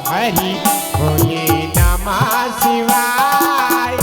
हरि भोले नमः शिवाय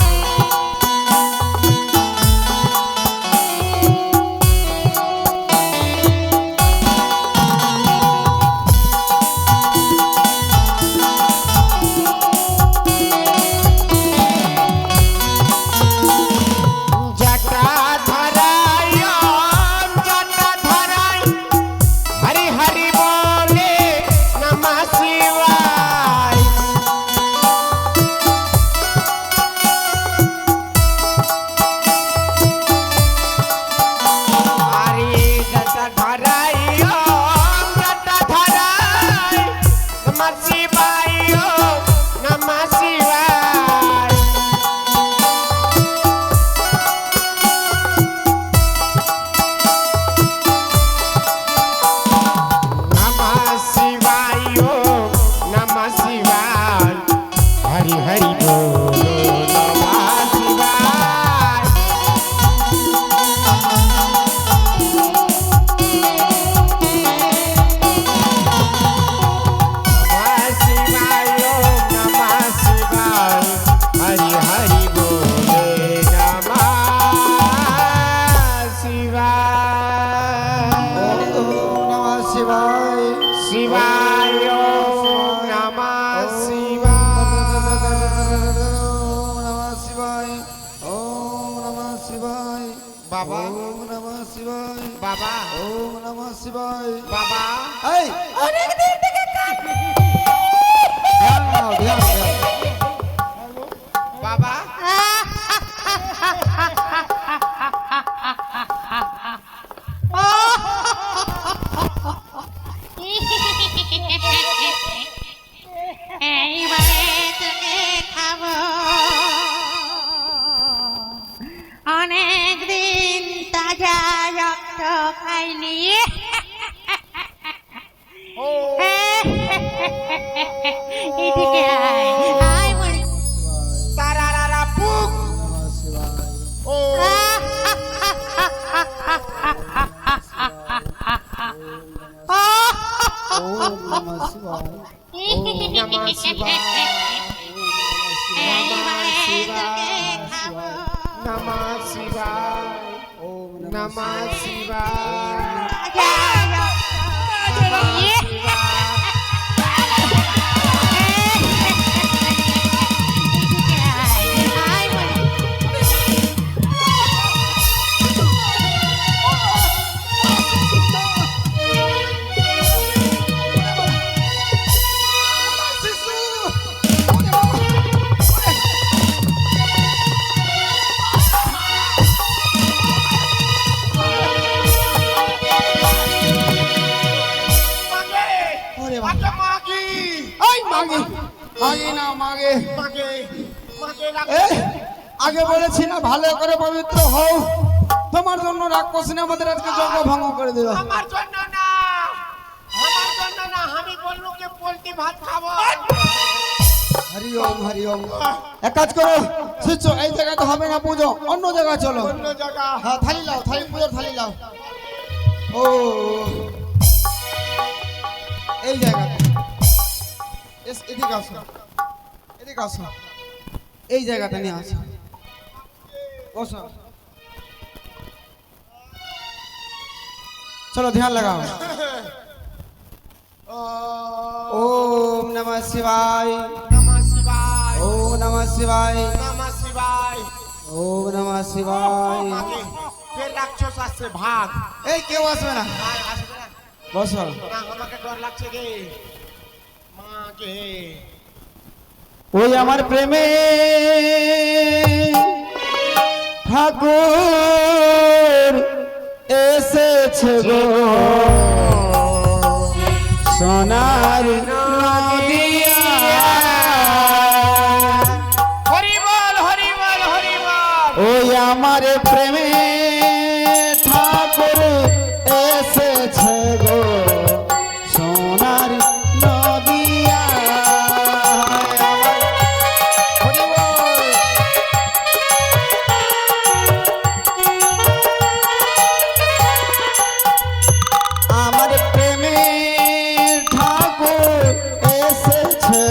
बाबा ओम नमः शिवाय बाबा ओम नमः शिवाय बाबा এই অনেক দিন থেকে ধ্যান বাবা এইবারে তোকে খাবো অনেক দিন তাজা রক্ত খাইনি এদিকে আয় আয় বলি তারারা পুক ও ओम नमः शिवाय नमः शिवाय नमः शिवाय ओम नमः शिवाय আগে বলেছি না ভালো করে পবিত্র হও তোমার জন্য রাক্ষসিনী আমাদের আজকে যজ্ঞ ভঙ্গ করে দিল আমার জন্য না আমি বললু কে পোল্ট্রি ভাত খাবো হরি ওম এক কাজ করো শিষ্য এই জায়গায় তো হবে না পুজো অন্য জায়গায় চলো অন্য জায়গা হ্যাঁ থালি লাও পুজোর থালি লাও ও এই জায়গা এদিকে আসো এই জায়গাটা নিয়ে আসো বসো চলো ধ্যান লাগাও ओम नमः शिवाय नमः शिवाय ओम नमः शिवाय नमः शिवाय ओम नमः शिवाय ফের রাক্ষস আসছে ভাগ এই কেউ আসবে না আর আসবে না বসো না আমাকে ডর লাগছে গে মা গে ওই আমার প্রেমে ঠাকুর এসেছে গো সোনার নদিয়া হরি বল ওই আমার প্রেমে ঠাকুর এসেছে গো সোনার নদিয়া আমার প্রেমে ঠাকুর এসেছে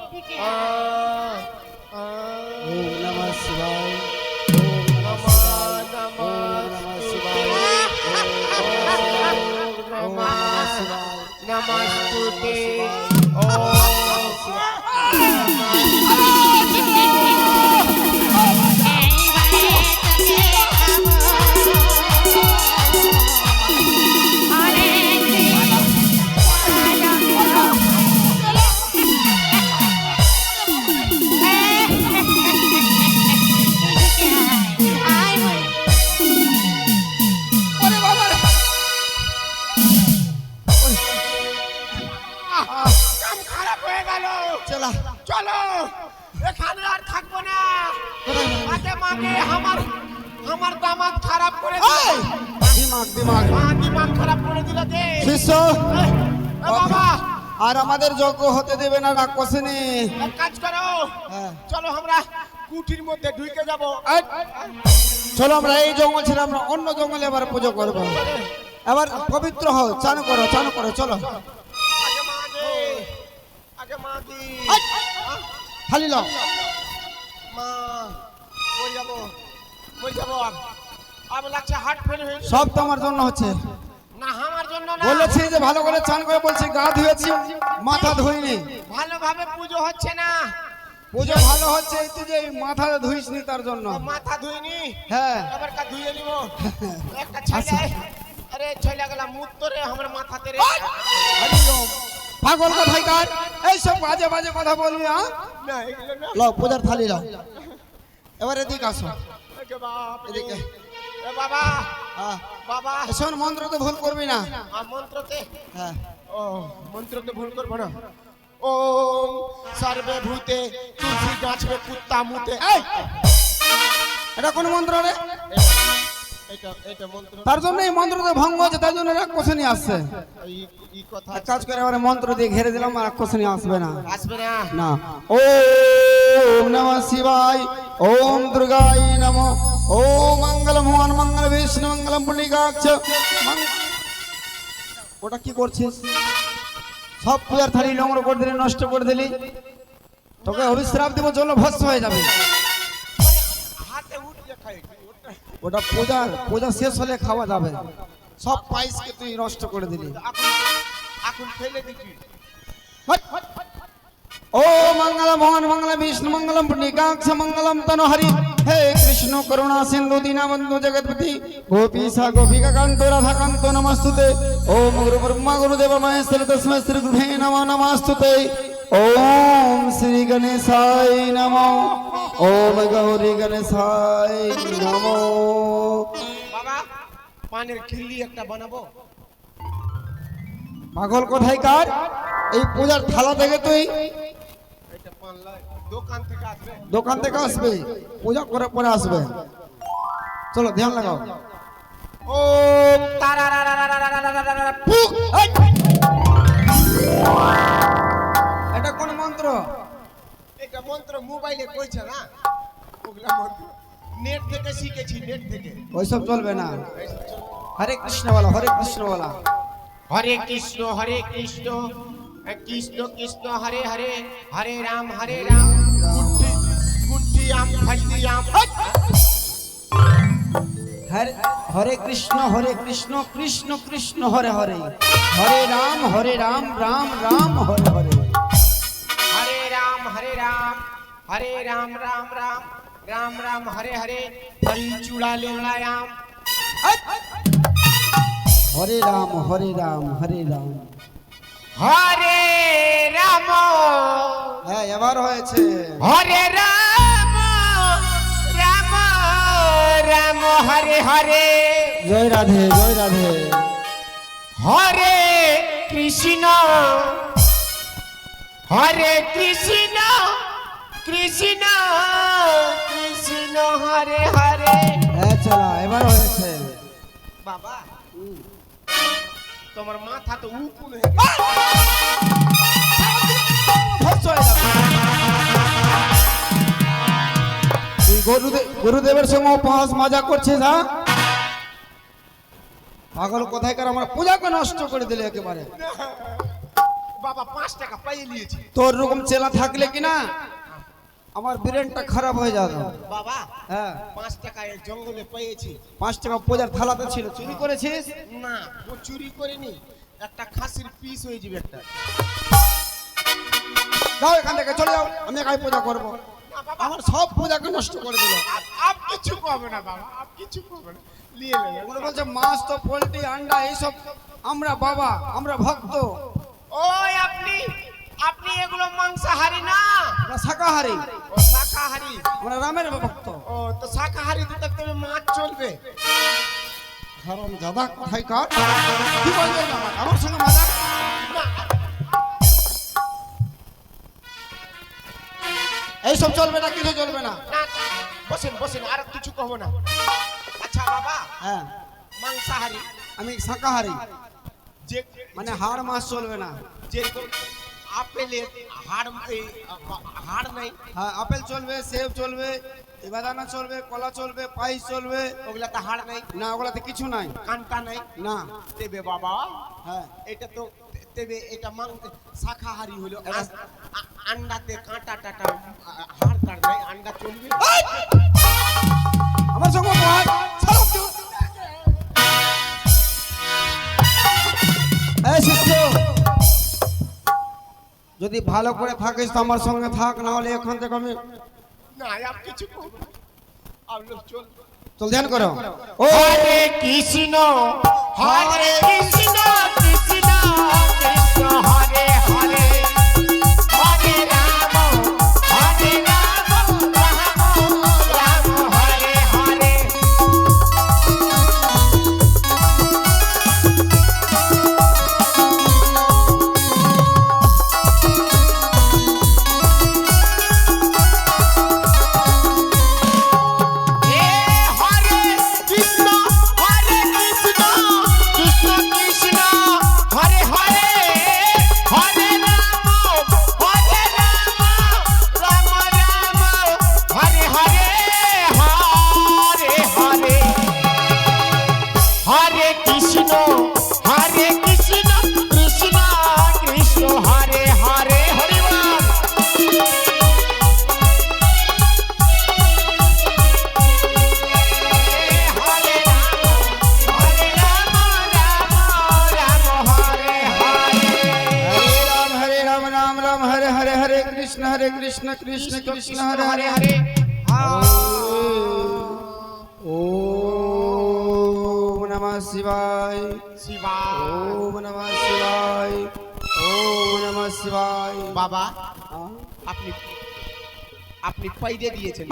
এদিকে ওম নমঃ শিবায় নমস্তুতে ওরে বাবা রে। কাম খারাপ হয়ে গেল। চলা চলো এখানে আর থাকবো না। কোথায় যাবি? আগে মাকে আমার দামাত খারাপ করে এই! দিল। দিমাগ দিমাগ খারাপ করে দিল যে। শিষ্য বাবা আর আমাদের যজ্ঞ হতে দেবে না রাক্ষসিনী। এক কাজ করো, হ্যাঁ। চলো আমরা কুঠির মধ্যে ঢুকে যাব। এই, চলো আমরা এই জঙ্গল ছেড়ে আমরা অন্য জঙ্গলে এবার পুজো করবো। এবার পবিত্র হও, চান করো চলো। আগে মা গে, আগে মা দি। এই! খালি লাও মা বল যাবো আব লাগছে হার্ট ফেল হয়ে গেছে। সব তোমার জন্য হচ্ছে। না আমার জন্য না, বলেছি যে ভালো করে চান করে, বলছি গা ধুয়েছি মাথা ধুইনি। ভালোভাবে পুজো হচ্ছে না। পুজো ভালো হচ্ছে এই তুই যে মাথা ধুইসনি তার জন্য। মাথা ধুইনি, হ্যাঁ এবার কা ধুইয়ে নিব। একটা আচ্ছা। ছেলে, আরে ছেলে গেলা মুত তোরে আমার মাথাতে রে। পাগল কোথায় কার এইসব বাজে বাজে কথা বলবি? হ্যাঁ না এগুলো না। লাও পূজার থালি লাও। এবার এদিকে আসো। একে বাপ রে। এদিকে। এ বাবা, হ্যাঁ বাবা এসব মন্ত্র তো ভুল করবি না। মন্ত্রতে, হ্যাঁ ও মন্ত্রতে ভুল করবো না। ওম সর্বে ভূতে তুলসী গাছবে কুত্তা মুতে। এই! এটা কোন মন্ত্র রে? এটা মন্ত্র। তার জন্য এই মন্ত্রটা ভঙ্গ হচ্ছে, তার জন্য রাক্ষসিনী আসছে। এই কথা এক কাজ করে এবারে মন্ত্র দিয়ে ঘেরে দিলাম, আর রাক্ষসিনী আসবে না। আসবে না। না। ওম নমঃ শিবায়, ওম দুর্গায় নমঃ, ওম মঙ্গলম ভগবান মঙ্গল বিষ্ণু মঙ্গলম পুণ্ডিকাক্ষ। ওটা কি করছিস? সব পূজার থালি নোংরা করে দিলি, নষ্ট করে দিলি। তোকে অভিশ্রাপ দিব, চলো ভস্ম হয়ে যাবে। হাতে উঠে খাই ওটা পূজা শেষ হলে খাওয়া যাবে। সব পায়েসকে তুই নষ্ট করে দিলি। এখন ফেলে দিচ্ছি। ও মঙ্গল ভগবান মঙ্গল বিষ্ণু মঙ্গলম পুণ্ডিকাক্ষ মঙ্গলম তনো হরি। হে কৃষ্ণ করুণা সিন্ধু দীনবন্ধু জগৎপতি গোপীশা গোপিকা কান্ত রাধা কান্ত নমস্তুতে। ওম গুরু ব্রহ্মা গুরুদেব মহেশ্বর তস্मै শ্রী গুরুভে নমঃ নমস্তুতে। ওম শ্রী গণেশায় নমঃ, ওম গৌরী গণেশায় নমঃ। বাবা পানের খিল্লি একটা বানাবো। পাগল কোথায় কার? এই পূজার থালা থেকে তুই এটা পান লাই দোকান থেকে আসবে। দোকান থেকে আসবে, পূজা করে পরে আসবে। চলো ধ্যান লাগাও। ওম তারারারারারারারারারা পুক। এই! এটা কোন মন্ত্র? এটা মন্ত্র মোবাইলে কইছে না, ওগুলা মন্ত্র নেট থেকে শিখেছি, নেট থেকে। ওইসব চলবে না। হরে কৃষ্ণ বলা, হরে কৃষ্ণ বলা। হরে কৃষ্ণ কৃষ্ণ কৃষ্ণ হরে হরে, হরে রাম গুটি গুটি আম ফাটি আম। হরে হরে কৃষ্ণ কৃষ্ণ কৃষ্ণ হরে হরে, হরে রাম রাম রাম হরে হরে। হরে রাম হরে রাম রাম রাম হরে হরে, হরি চূড়া লেংড়ায়াম। হরে রাম হরে রাম হরে রাম। হরে রাম হ্যাঁ এবার হয়েছে। হরে রাম রাম রাম হরে হরে, জয় রাধে জয় রাধে। হরে কৃষ্ণ কৃষ্ণ কৃষ্ণ হরে হরে। হ্যাঁ চলা এবার হয়েছে। বাবা তোমার মাথা তো উকুন হয়ে গেছে। তুই গুরুদেবের সঙ্গে উপহাস মজা করছিস? হ্যাঁ পাগল কোথায় কার, আমার পূজাকে নষ্ট করে দিলে একেবারে। বাবা 5 টাকা পাইয়ে নিয়েছি। তোর রকম চেলা থাকলে কি না আমার ব্রেনটা খারাপ হয়ে যাবে। বাবা হ্যাঁ 5 টাকা এই জঙ্গলে পেয়েছি। 5 টাকা পূজার থালাতে ছিল, চুরি করেছিস? না ও চুরি করেনি, একটা খাসির পিস হয়ে যাবে একটা। যাও এখান থেকে চলে যাও, আমি একাই পূজা করব। আমার সব পূজাকে নষ্ট করে দিল। আপ কিছু পাবে না বাবা, আপ কিছু পাবে না, নিয়ে নেবে। ওরা বলছে মাছ তো পোল্ট্রি আন্ডা এইসব আমরা বাবা, আমরা ভক্ত, ওই আপনি এগুলো মাংসাহারি না, আমরা শাকাহারি, ও শাকাহারি। আমরা রামের ভক্ত। ও তো শাকাহারি তো তবে মাছ চলবে। হারাম জাদা কোথায় কার কি বলবে আমার সঙ্গে মজাক? এইসব চলবে না, কিছু চলবে না। না, বসেন বসেন, আর কিছু কহবো না। আচ্ছা বাবা, হ্যাঁ মাংসাহারি আমি শাকাহারি, যে মানে হাড় মাছ চলবে না। যেরকম আপেলের হাড় নাই, হ্যাঁ আপেল চলবে, সেব চলবে, বেদানা চলবে, কলা চলবে, পায়েস চলবে। ওগুলা তো হাড় নাই, না ওগুলাতে কিছু নাই। কানটা নাই না দেবে বাবা। হ্যাঁ এটা তো দেবে, এটা শাকাহারি হলো। আন্ডাতে কাঁটা টাটা হাড় টাড় নাই, আন্ডা চলবে। আমার সঙ্গে বল, ছাড়ো তো। এই শিষ্য, যদি ভালো করে থাকিস তো আমার সঙ্গে থাক, না হলে এখান থেকে আমি না আর কিছু করবো না, আপনি চল। চল ধ্যান করো। ও হরে কৃষ্ণ হরে কৃষ্ণ কৃষ্ণ কৃষ্ণ হরে হরে, হরে রাম রাম রাম হরে হরে। হরে কৃষ্ণ কৃষ্ণ কৃষ্ণ হরে হরে, হরে রাম রাম রাম হরে হরে, হরে হরে। হরে কৃষ্ণ কৃষ্ণ কৃষ্ণ কৃষ্ণ হরে হরে, হরে রাম। হরে রাম রাম হরে হরে। হরে রাম রাম রাম হরে হরে, হরে কৃষ্ণ কৃষ্ণ কৃষ্ণ হরে হরে হরে ওম নমঃ শিবায়, শিবা। ওম নমঃ শিবায়, ওম নমঃ শিবায়। বাবা হ্যাঁ? আপনি পাইয়ে দিয়েছেন।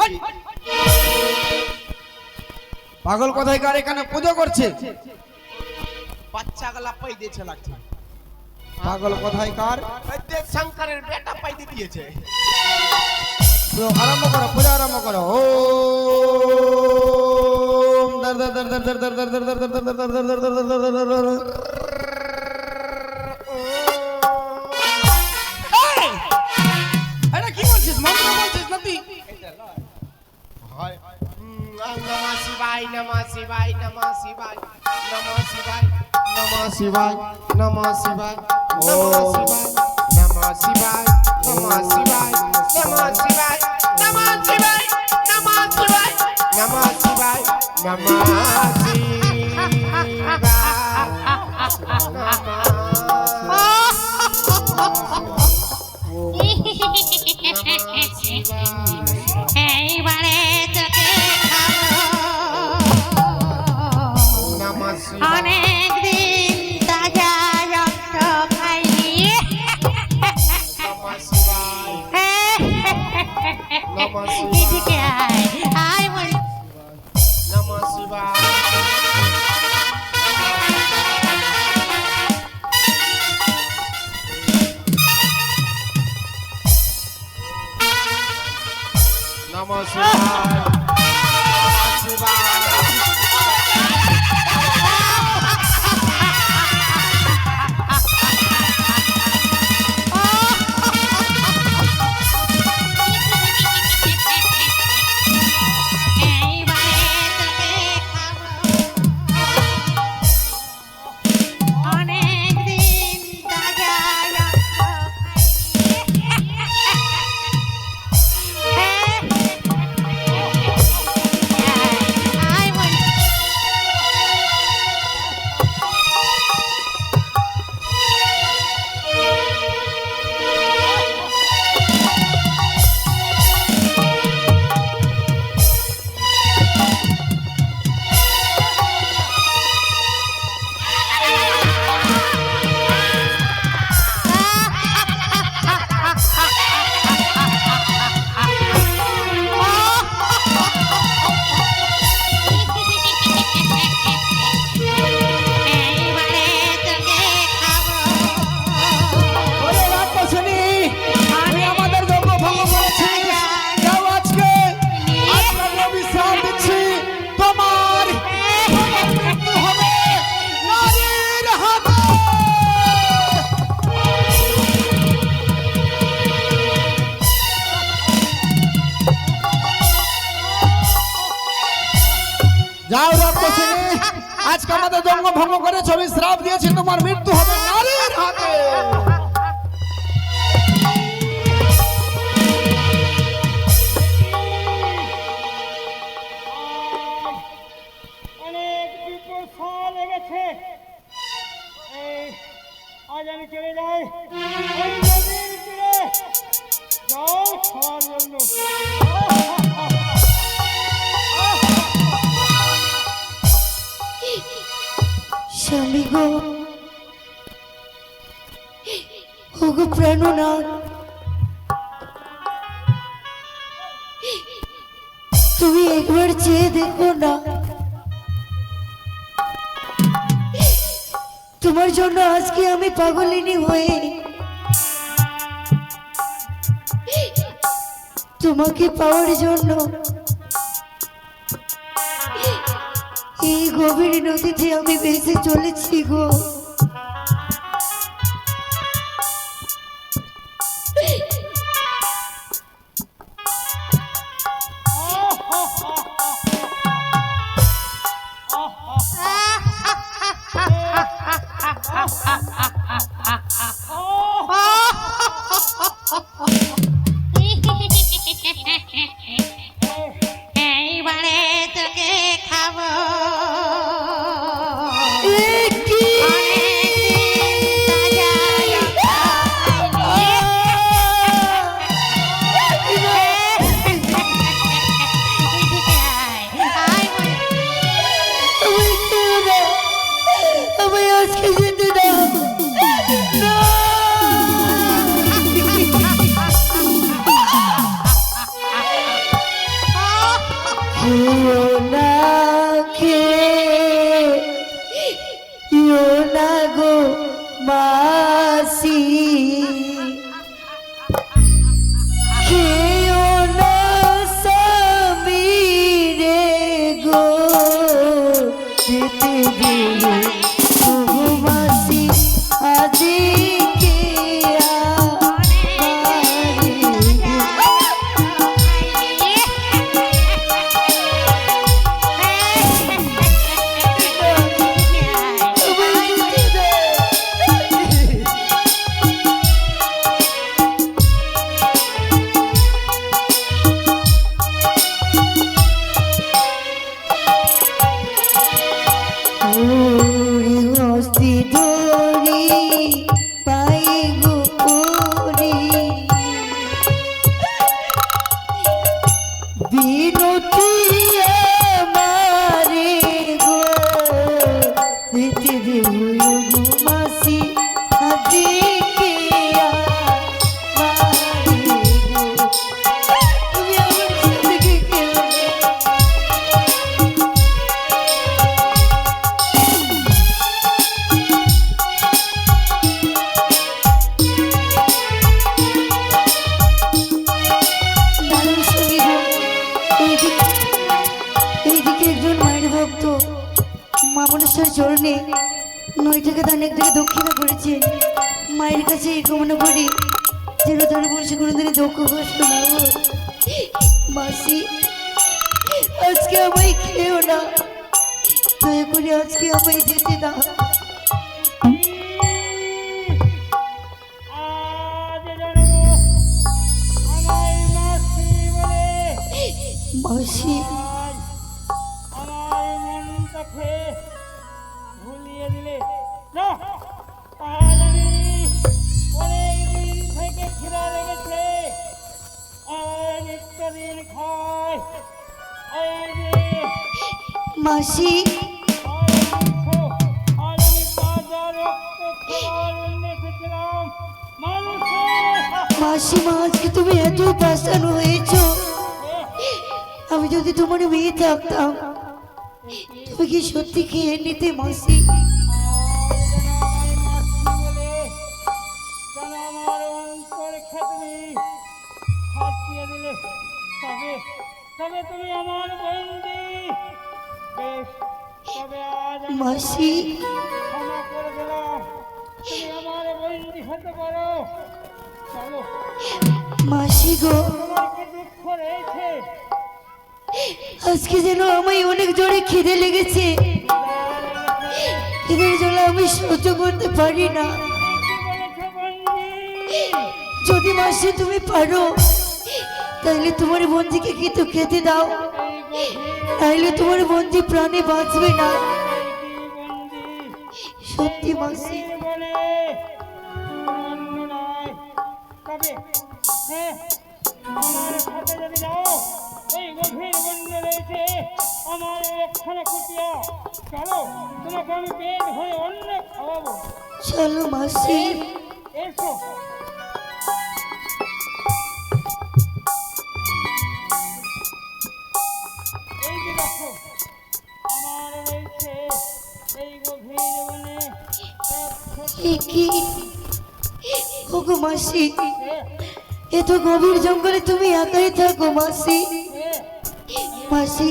পাগল কোথায় কার এখানে পুজো করছে? বাচ্চা গলা পাই দিয়েছে লাগছে। পাগল কোথায় কার? শঙ্করের বেটা পাইতে দিয়েছে। আরম্ভ করো, পূজা আরম্ভ করো। ওম দর দর দর দর দর দর দর দর দর দর দর দর দর দর দর দর দর দর। এটা কি বলছিস? মন্ত্র বলছিস নাকি? নমঃ শিবায় নমঃ শিবায় নমঃ শিবায় নমঃ শিবায় নমঃ শিবায় নমঃ শিবায় নমঃ শিবায় নমঃ শিবায় নমঃ শিবায় নমঃ শিবায় নমঃ শিবায় নমঃ শিবায় নমঃ এইবারে তোকে নমঃ শিবায় অনেক দিন তাজা রক্ত খাইনি। নমঃ শিবায় নমঃ শিবায় এদিকে আয় বলি। নমঃ শিবায় নমঃ শিবায় নমঃ শিবায়। এইবারে তোকে অনেক দিন তাজা রক্ত যাও রাক্ষসিনী, আজকে আমাদের জঙ্গ ভঙ্গ করেছ, আমি শ্রাপ দিয়েছি তোমার মৃত্যু হবে নারীর হাতে। অনেক বিপদ লেগেছে। এই আজ আমি চলে যাই ওই নদীর তীরে জল খাওয়ার জন্য। স্বামী গো, ওগো প্রাণনাথ, তুমি একবার চেয়ে দেখো না, তোমার জন্য আজকে আমি পাগলিনী হয়ে তোমাকে পাওয়ার জন্য এই গভীর নদীতে আমি ভেসে চলেছি গো। এইবারে তোকে খাবো। মাসি খেও না সমীরে গো, যেতে দিও তবু মাসি আদিকে চরণে 9 টাকা দান 1 টাকা দক্ষিণা করেছে। মায়ের কাছে এই কামনা করি যেন তার বংশে কোনোদিনই দুঃখ কষ্ট না হয়। মাসি আজকে আমায় খেও না, দয়া করে আজকে আমায় যেতে দাও। মাসি ভুলিয়ে দিলে না, আজ আমি অনেকদিন থেকে খিদা লেগেছে, আর নিত্যদিন খাই। মাসি আজ আমি তাজা রক্ত খাওয়ার জন্য এসেছিলাম। মাসি মা, আজকে তুমি এত পাষাণ হয়েছো, আমি যদি তোমার মেয়ে থাকতাম তুমি কি সত্যি খেয়ে নিতে? মাসি মাসি ক্ষমা করে দিলাম, তুমি আমার বন্দি হতে পারো। চলো, মাসি গো, তোমার কি দুঃখ রয়েছে? আজকে যেন আমায় অনেক জোরে খিদে লেগেছে, খিদের জ্বালা আমি সহ্য করতে পারি না। যদি মাসি তুমি পারো তাহলে তোমার বন্ধুকে কিন্তু খেতে দাও, তাইলে তোমার বন্ধু প্রাণে বাঁচবে না। সত্যি মাসি। তবে হ্যাঁ, আমার সাথে যদি যাও, এই গভীর বন্যে রয়েছে আমার একখানা কুটিয়া। চলো, তোমাকে আমি পেট ভরে অন্য খাওয়াবো। চলো মাসি। এসো। এই যে দেখো, আমার রয়েছে এই গভীর বনে এক ছোট এ কি? ওগো মাসি, এত গভীর জঙ্গলে তুমি একাই থাকো মাসি? মাসি,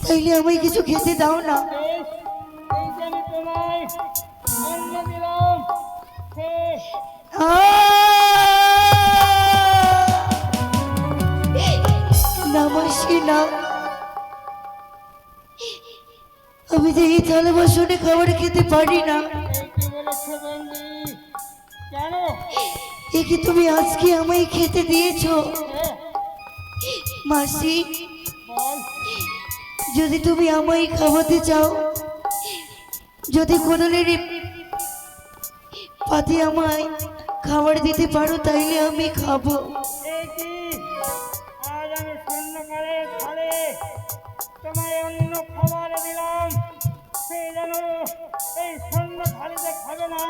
তাইলে আমায় কিছু খেতে দাও না। বেশ, এই যে আমি তোমায় অন্ন দিলাম, খেয়ে না মাসি না, আমি যে এই থালা বাসনে খাবার খেতে পারি না। এই কি বলেছো বন্দি? কেন? এ কি তুমি আজকে আমায় খেতে দিয়েছো? হ্যাঁ, মাসি, বল। যদি তুমি আমায় খাওয়াতে চাও, যদি কোদালের পাতে আমায় খাবার দিতে পারো তাইলে আমি খাবো। এই কি, আজ আমি শূন্যকালে ফলে তোমায় অন্য খাবার দিলাম, সে যেন এই শূন্য থালিতে খাবে না।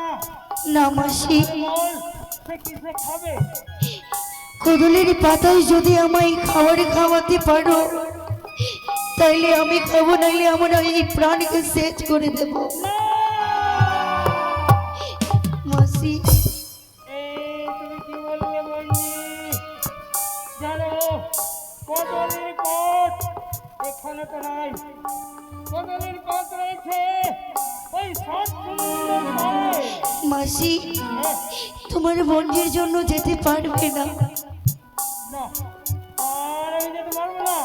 না মাসি, বল, সে কিসে খাবে? কোদালের পাতায় যদি আমায় খাবার খাওয়াতে পারো তাইলে আমি খাবো, নাইলে আমার এই প্রাণকে শেষ করে দেব। মাসি, এই তুমি কি বললে বন্দি? জানো, কদলের পথ এখানে তো নাই, কদলের পথ রয়েছে ওই সাত সমুদ্রের পাড়ে। মাসি, তোমার বোনের জন্য যেতে পারবে না, না, আর আমি যেতে পারবো না।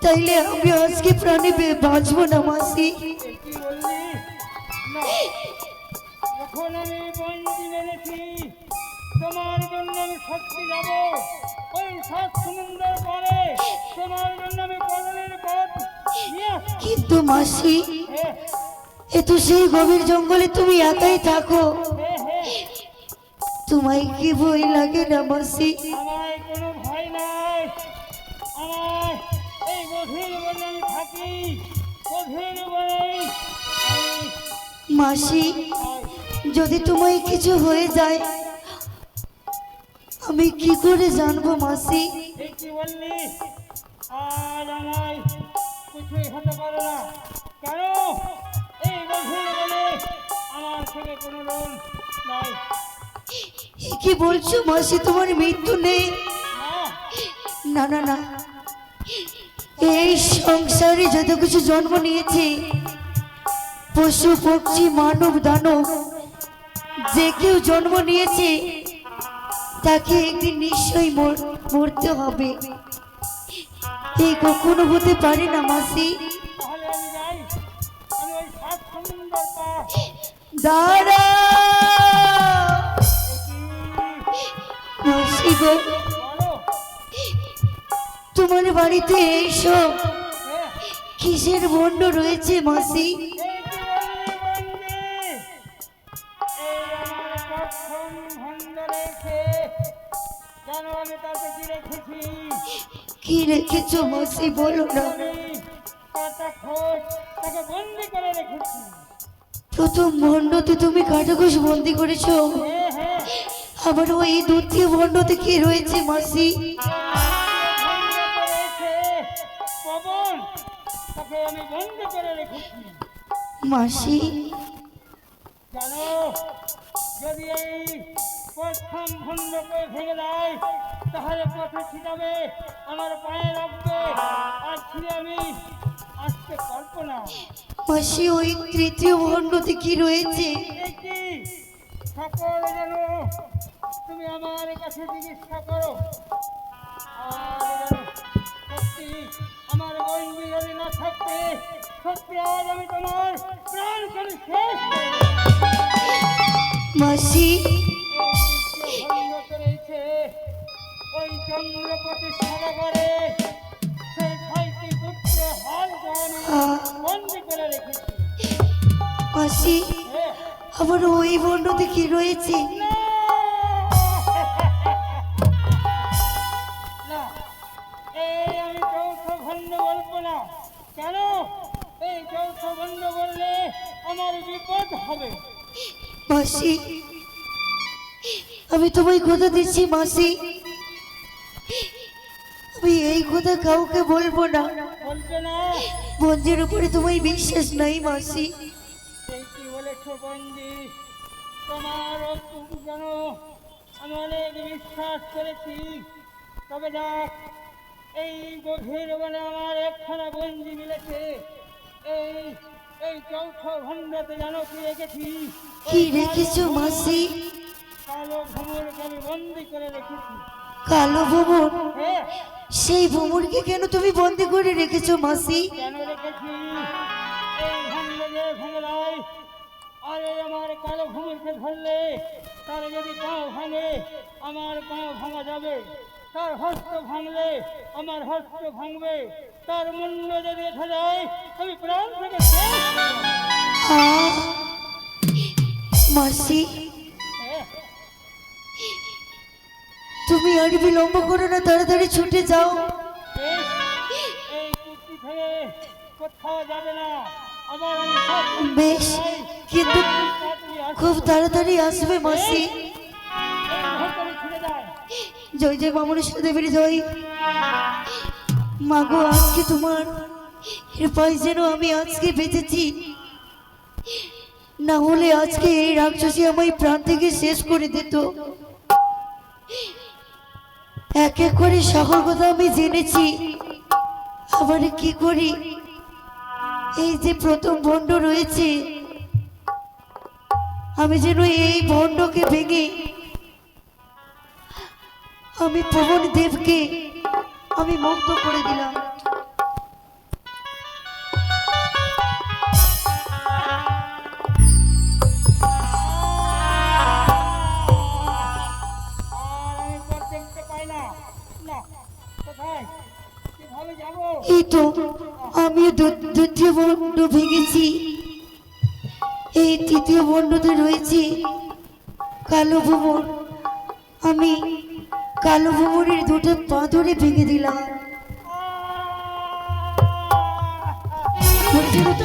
তাইলে আমি আজকে প্রাণে বাঁচবো না মাসি। এ কি বললি? না, এখন আমি বন্দি মেরেছি, তোমার জন্য আমি সত্যি যাব ওই সাত সমুদ্রের পাড়ে, তোমার জন্য আমি কদলের পথ নিয়ে আসবো। কিন্তু মাসি, হ্যাঁ, এ তো সেই গভীর জঙ্গলে তুমি একাই থাকো, হ্যাঁ, হ্যাঁ, তোমায় কি ভয় লাগে না মাসি? আমার কোনো ভয় নাই। আমার এই গভীর বনে আমি থাকি, গভীর বনে আমি মাসি, যদি তোমায় কিছু হয়ে যায় আমি কি করে জানবো মাসি? এই কি বললি? আর আমায় কিছুই হতে পারে না। কেন? এই গভীর বনে আমার থেকে কোনো লোন নাই। এ কি বলছো মাসি, তোমার মৃত্যু নেই? না, না না না, এই সংসারে যত কিছু জন্ম নিয়েছে, পশু পক্ষী মানব দানব, যে কেউ জন্ম নিয়েছে তাকে একদিন নিশ্চয়ই মরতে হবে। এই কখনো হতে পারে না মাসি। তাহলে আমি যাই, আমি ওই সাত সমুদ্র পার। দাঁড়া মাসি গো, বলো। তোমার বাড়িতে এইসব হ্যাঁ, কিসের বন্ড রয়েছে মাসি? এই কি বললি বন্দি? এই আমার প্রথম ভণ্ড রয়েছে, জানো আমি তাতে কি রেখেছি? কি রেখেছো মাসি, বলো না। আমি কাটা খোঁজ তাকে বন্দি করে রেখেছি। প্রথম ভণ্ডতে তুমি কাটাঘুষ বন্দি করেছো, হ্যাঁ, হ্যাঁ, আবার ওই দ্বিতীয় ভণ্ডতে কি রয়েছে মাসি? ভণ্ডতে রয়েছে পবন, তাকে আমি বন্দি করে রেখেছি। মাসি, জানো, যদি এই প্রথম ভণ্ডকে ভেঙে দেয় তাহলে পথে ছিটাবে, আমার পায়ে লাগবে, আর ছিঁড়ে আমি আসতে পারবো না। মাসি ওই তৃতীয় ভণ্ডতে কি রয়েছে? এই কি সকল জানো, তুমি আমার কাছে জিজ্ঞাসা করো। আর জানো, সত্যি আমার সত্যি আজ আমি তোমার প্রাণ করে শেষ করে দেব। মাসি ভঙ্গ করেছে ওই চন্দ্রপতি সরোবরে সেই 6টি পুত্র হালগণ বন্দি করে রেখেছে। মাসি হ্যাঁ, আমার ওই বর্ণতে কি রয়েছে? না, এই আমি চৌথ খণ্ড বলবো না। কেন? এই চৌথ খণ্ড বললে আমার বিপদ হবে। মাসি আমি তোমায় কথা দিচ্ছি মাসি, আমি এই কথা কাউকে বলবো না। বলবে না? বন্ধের উপরে তোমায় বিশ্বাস নাই মাসি। সেই কি বলেছ বন্দি? তোমার তুমি জানো আমি অনেক বিশ্বাস করেছি। তবে দেখ, এই গভীর বনে আমার একখানা বন্দি মিলেছে। এই এই চৌথ খণ্ডতে জানো কি রেখেছি? কি রেখেছো মাসি? কালো ভ্রমণকে আমি বন্দি করে রেখেছি। কালো ভ্রমণ? হ্যাঁ, সেই ভ্রমণকে কেন তুমি বন্দি করে রেখেছো মাসি? কেন রেখেছি? এই ভাঙলে যে ভাঙলাই, আর এই আমার কালো ভূমিকে ধরলে তার যদি পাও ভাঙে আমার পাও ভাঙা যাবে, তার হস্ত ভাঙলে আমার হস্ত ভাঙবে, তার মুন্ড যদি উঠে যায় আমি প্রাণ থেকে শেষ হয়ে যাব। আহ, মাসি হ্যাঁ, তুমি আর বিলম্ব করো না, তাড়াতাড়ি ছুটে যাও। বেশ, এই কুর্তি থেকে কোথাও যাবে না। আবার আমি সব বেশ, কিন্তু খুব তাড়াতাড়ি আসবে মাসি। ভেতরে ছুটে যায়। জয় জয় মামনেশ্বর দেবীর জয়। মাগো আজকে তোমার কৃপায় যেন আমি আজকে বেঁচেছি, না হলে আজকে এই রাক্ষসী আমায় প্রাণ থেকে শেষ করে দিত। এক এক করে সকল কথা আমি জেনেছি, আবার কি করি? এই যে প্রথম ভণ্ড রয়েছে, আমি যেন এই ভণ্ডকে ভেঙে আমি পবন দেবকে আমি মুক্ত করে দিলাম। আর আমি পথ দেখতে পাই না। না, কোথায় কিভাবে যাবো? এই তো আমি দ্বিতীয় বন্ড ভেঙেছি, এই তৃতীয় বন্ডতে রয়েছে কালো ভ্রমণ। আমি কালো ভ্রমণের দুটো পা ধরে ভেঙে দিলাম,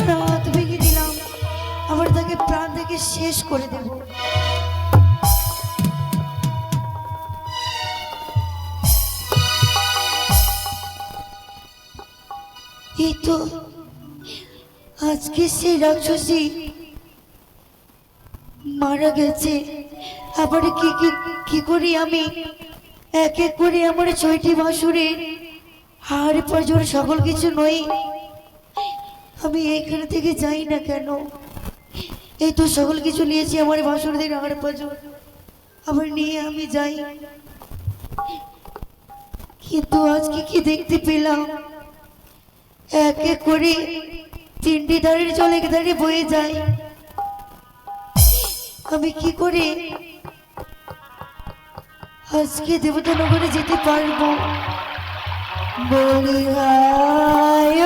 তার হাত ভেঙে দিলাম, আবার তাকে প্রাণ থেকে শেষ করে দেব। এই তো আজকে সেই রাক্ষসী মারা গেছে। আবার কি কি কি করি আমি? এক এক করে আমার 6টি বাসুরের হাড় পাঁজর সকল কিছু নই, আমি এইখানে থেকে যাই না কেন? এই তো সকল কিছু নিয়েছি, আমার বাসুরদের হাড় পাঁজর আবার নিয়ে আমি যাই, কিন্তু আজকে কি দেখতে পেলাম? এক এক করে 3টি ধারের জল এক ধারে বয়ে যায়। আমি কি করে আজকে দেবতা নগরে যেতে পারবো? বলি হায়